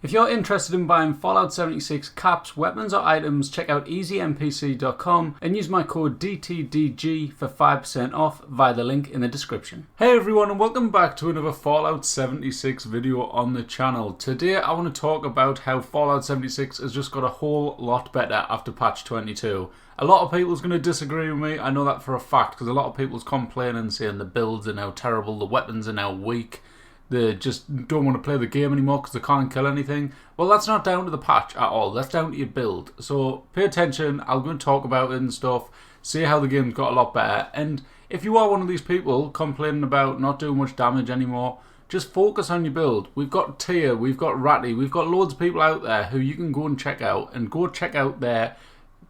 If you're interested in buying Fallout 76 caps, weapons or items, check out easynpc.com and use my code DTDG for 5% off via the link in the description. Hey everyone, and welcome back to another Fallout 76 video on the channel. Today I want to talk about how Fallout 76 has just got a whole lot better after patch 22. A lot of people's going to disagree with me, I know that for a fact, because a lot of people's complaining saying the builds are now terrible, the weapons are now weak. They just don't want to play the game anymore because they can't kill anything. Well, that's not down to the patch at all. That's down to your build. So pay attention. I'll go and talk about it and stuff. See how the game's got a lot better. And if you are one of these people complaining about not doing much damage anymore, just focus on your build. We've got Tier, we've got Ratty, we've got loads of people out there who you can go and check out. And go check out their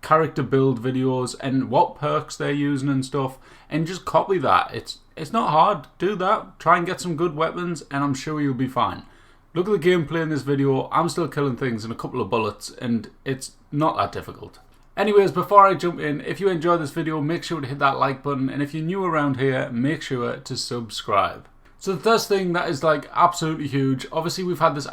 character build videos and what perks they're using and stuff. And just copy that. It's not hard. Do that. Try and get some good weapons and I'm sure you'll be fine. Look at the gameplay in this video. I'm still killing things in a couple of bullets and it's not that difficult. Anyways, before I jump in, if you enjoyed this video, make sure to hit that like button. And if you're new around here, make sure to subscribe. So the first thing that is like absolutely huge, obviously we've had this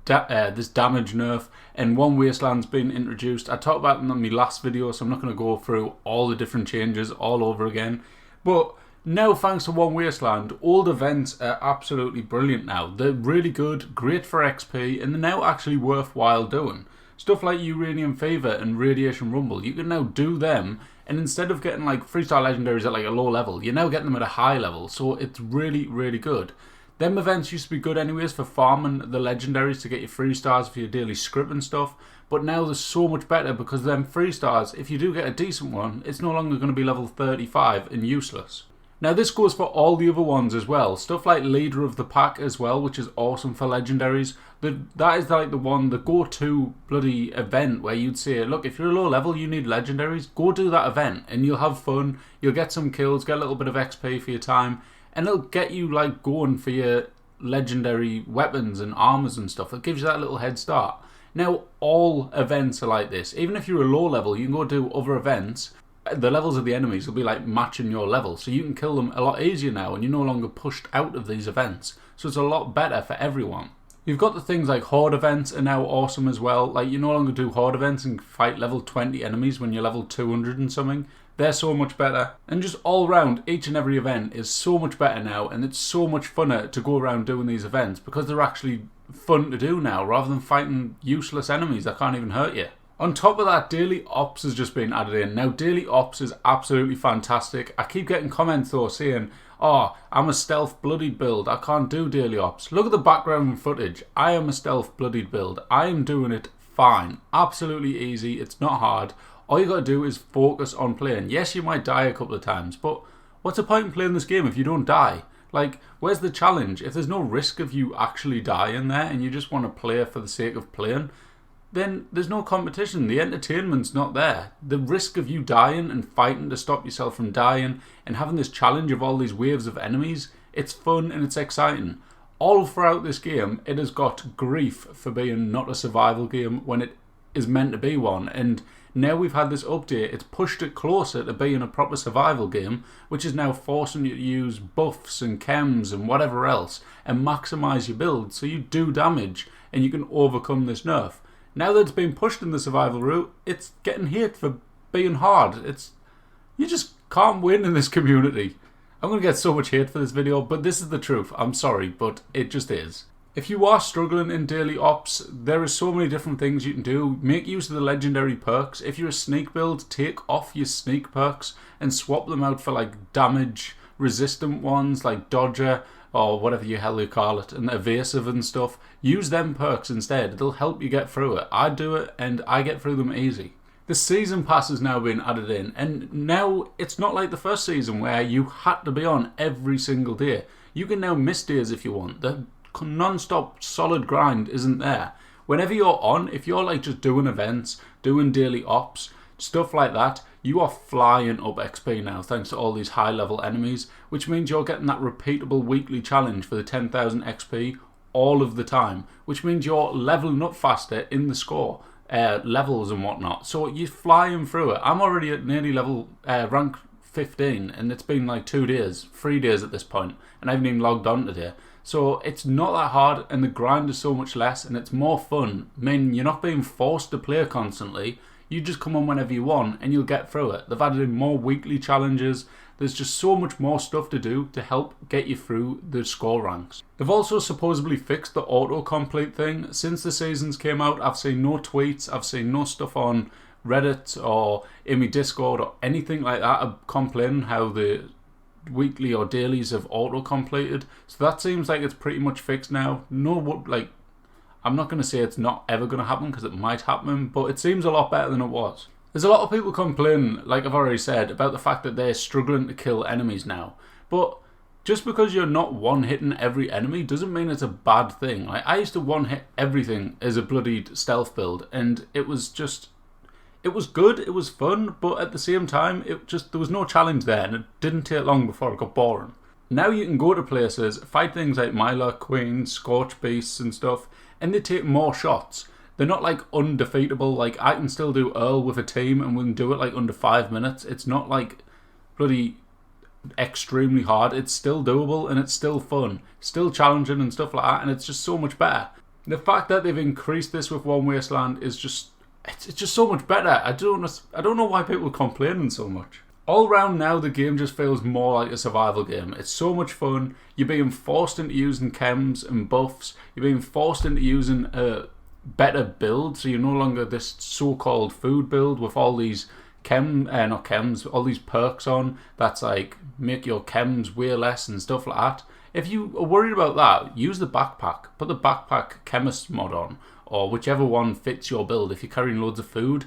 damage nerf and One Wasteland's been introduced. I talked about them in my last video, so I'm not going to go through all the different changes all over again. But now, thanks to One Wasteland, all the events are absolutely brilliant now. They're really good, great for XP, and they're now actually worthwhile doing. Stuff like Uranium Fever and Radiation Rumble, you can now do them, and instead of getting like 3-star legendaries at like a low level, you're now getting them at a high level, so it's really, really good. Them events used to be good anyways for farming the legendaries to get your 3-stars for your daily script and stuff, but now they're so much better because them 3-stars, if you do get a decent one, it's no longer going to be level 35 and useless. Now this goes for all the other ones as well, stuff like Leader of the Pack as well, which is awesome for legendaries. That is like the one, the go-to bloody event where you'd say, look, if you're a low level, you need legendaries, go do that event and you'll have fun, you'll get some kills, get a little bit of XP for your time, and it'll get you like going for your legendary weapons and armors and stuff. It gives you that little head start. Now all events are like this, even if you're a low level, you can go do other events. The levels of the enemies will be like matching your level, so you can kill them a lot easier now and you're no longer pushed out of these events, so it's a lot better for everyone. You've got the things like Horde events are now awesome as well. Like you no longer do Horde events and fight level 20 enemies when you're level 200 and something. They're so much better, and just all round each and every event is so much better now, and it's so much funner to go around doing these events because they're actually fun to do now rather than fighting useless enemies that can't even hurt you. On top of that, Daily Ops has just been added in. Now, Daily Ops is absolutely fantastic. I keep getting comments though saying, oh, I'm a stealth bloodied build, I can't do Daily Ops. Look at the background footage. I am a stealth bloodied build. I am doing it fine. Absolutely easy. It's not hard. All you got to do is focus on playing. Yes, you might die a couple of times, but what's the point in playing this game if you don't die? Like, where's the challenge? If there's no risk of you actually dying there and you just want to play for the sake of playing, then there's no competition. The entertainment's not there. The risk of you dying and fighting to stop yourself from dying and having this challenge of all these waves of enemies, it's fun and it's exciting. All throughout this game, it has got grief for being not a survival game when it is meant to be one. And now we've had this update, it's pushed it closer to being a proper survival game, which is now forcing you to use buffs and chems and whatever else and maximise your build so you do damage and you can overcome this nerf. Now that it's been pushed in the survival route, it's getting hate for being hard. You just can't win in this community. I'm going to get so much hate for this video, but this is the truth. I'm sorry, but it just is. If you are struggling in Daily Ops, there are so many different things you can do. Make use of the legendary perks. If you're a sneak build, take off your sneak perks and swap them out for like damage resistant ones like Dodger, or whatever you hell you call it, and evasive and stuff. Use them perks instead. It'll help you get through it. I do it and I get through them easy. The season pass has now been added in, and now it's not like the first season where you had to be on every single day. You can now miss days if you want. The non-stop solid grind isn't there. Whenever you're on, if you're like just doing events, doing daily ops, stuff like that, you are flying up XP now thanks to all these high level enemies, which means you're getting that repeatable weekly challenge for the 10,000 XP all of the time, which means you're leveling up faster in the score, levels and whatnot. So you're flying through it. I'm already at nearly level rank 15 and it's been like 2 days, 3 days at this point, and I haven't even logged on today. So it's not that hard, and the grind is so much less, and it's more fun. I mean, you're not being forced to play constantly. You just come on whenever you want, and you'll get through it. They've added in more weekly challenges. There's just so much more stuff to do to help get you through the score ranks. They've also supposedly fixed the autocomplete thing. Since the seasons came out, I've seen no tweets, I've seen no stuff on Reddit or in my Discord or anything like that complaining how the weekly or dailies have auto-completed. So that seems like it's pretty much fixed now. I'm not going to say it's not ever going to happen, because it might happen, but it seems a lot better than it was. There's a lot of people complaining, like I've already said, about the fact that they're struggling to kill enemies now. But just because you're not one-hitting every enemy doesn't mean it's a bad thing. Like, I used to one-hit everything as a bloodied stealth build, and it was good, it was fun, but at the same time, there was no challenge there, and it didn't take long before it got boring. Now you can go to places, fight things like Myla, Queen, Scorch Beasts and stuff, and they take more shots. They're not like undefeatable. Like, I can still do Earl with a team and we can do it like under 5 minutes. It's not like bloody extremely hard. It's still doable and it's still fun, still challenging and stuff like that, and it's just so much better. The fact that they've increased this with One Wasteland is just, it's just so much better. I don't know why people are complaining so much. All round now, the game just feels more like a survival game. It's so much fun. You're being forced into using chems and buffs. You're being forced into using a better build, so you're no longer this so-called food build with all these all these perks on that's like make your chems way less and stuff like that. If you are worried about that, use the backpack. Put the backpack chemist mod on, or whichever one fits your build. If you're carrying loads of food,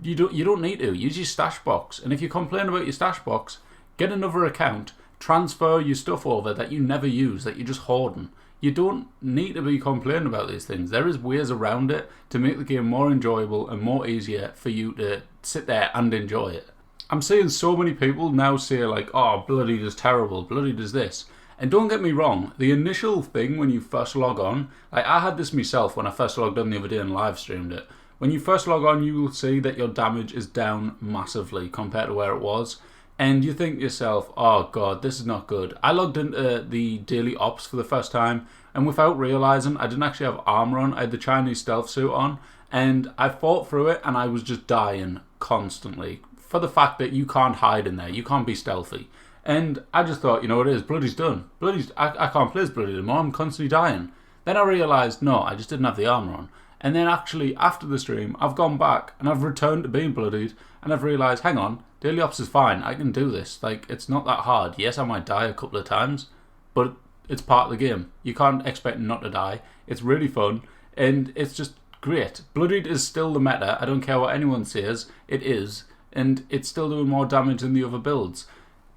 you don't need to. Use your stash box. And if you complain about your stash box, get another account, transfer your stuff over that you never use, that you're just hoarding. You don't need to be complaining about these things. There is ways around it to make the game more enjoyable and more easier for you to sit there and enjoy it. I'm seeing so many people now say like, oh, Bloodied is terrible, Bloodied is this. And don't get me wrong, the initial thing when you first log on, like I had this myself when I first logged on the other day and live streamed it. When you first log on, you will see that your damage is down massively compared to where it was. And you think to yourself, oh god, this is not good. I logged into the daily ops for the first time, and without realising, I didn't actually have armour on. I had the Chinese stealth suit on, and I fought through it, and I was just dying constantly. For the fact that you can't hide in there, you can't be stealthy. And I just thought, you know what it is, Bloody's done. I can't play as Bloody anymore, I'm constantly dying. Then I realised, no, I just didn't have the armour on. And then actually, after the stream, I've gone back, and I've returned to being Bloodied, and I've realised, hang on, daily ops is fine, I can do this. Like, it's not that hard. Yes, I might die a couple of times, but it's part of the game. You can't expect not to die. It's really fun, and it's just great. Bloodied is still the meta. I don't care what anyone says, it is, and it's still doing more damage than the other builds.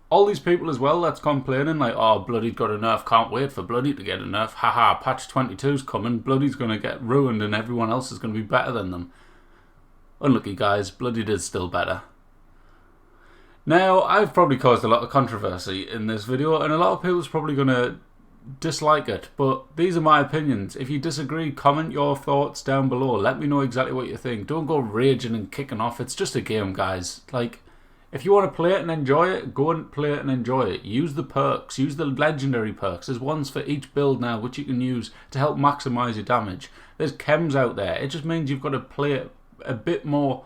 All these people as well that's complaining like, oh, Bloodied got a nerf, can't wait for Bloodied to get a nerf, haha, patch 22's coming, Bloodied's going to get ruined and everyone else is going to be better than them. Unlucky guys, Bloodied is still better. Now, I've probably caused a lot of controversy in this video, and a lot of people's probably going to dislike it, but these are my opinions. If you disagree, comment your thoughts down below. Let me know exactly what you think. Don't go raging and kicking off. It's just a game, guys. Like, if you want to play it and enjoy it, go and play it and enjoy it. Use the perks. Use the legendary perks. There's ones for each build now which you can use to help maximise your damage. There's chems out there. It just means you've got to play it a bit more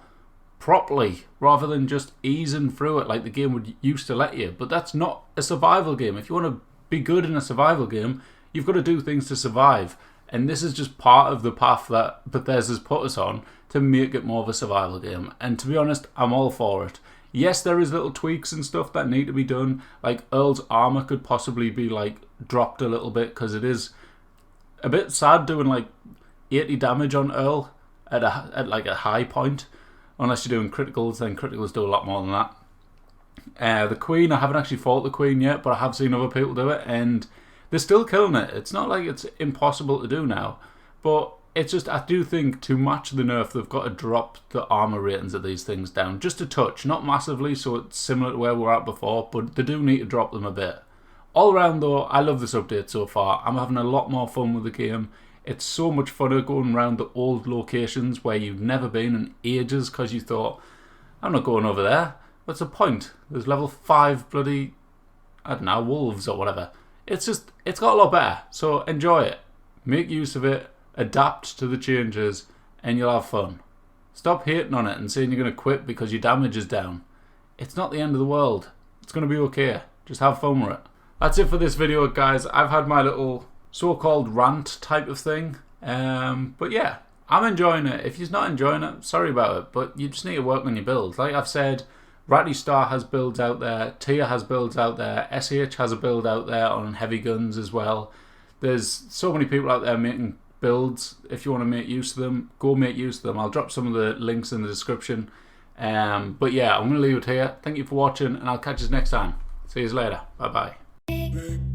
properly rather than just easing through it like the game would used to let you. But that's not a survival game. If you want to be good in a survival game, you've got to do things to survive. And this is just part of the path that Bethesda's put us on to make it more of a survival game. And to be honest, I'm all for it. Yes, there is little tweaks and stuff that need to be done. Like Earl's armor could possibly be like dropped a little bit because it is a bit sad doing like 80 damage on Earl at like a high point. Unless you're doing criticals, then criticals do a lot more than that. The Queen, I haven't actually fought the Queen yet, but I have seen other people do it, and they're still killing it. It's not like it's impossible to do now, but it's just, I do think to match the nerf, they've got to drop the armor ratings of these things down just a touch, not massively, so it's similar to where we were at before, but they do need to drop them a bit. All around though, I love this update so far. I'm having a lot more fun with the game. It's so much funner going around the old locations where you've never been in ages because you thought, I'm not going over there. What's the point? There's level 5 bloody, I don't know, wolves or whatever. it's got a lot better. So enjoy it, make use of it, adapt to the changes, and you'll have fun. Stop hating on it and saying you're going to quit because your damage is down. It's not the end of the world. It's going to be okay. Just have fun with it. That's it for this video, guys. I've had my little so-called rant type of thing. But yeah, I'm enjoying it. If you're not enjoying it, sorry about it. But you just need to work on your build. Like I've said, Ratty Star has builds out there. Tia has builds out there. SH has a build out there on heavy guns as well. There's so many people out there making builds. If you want to make use of them, go make use of them. I'll drop some of the links in the description. But yeah, I'm going to leave it here. Thank you for watching, and I'll catch you next time. See you later. Bye bye.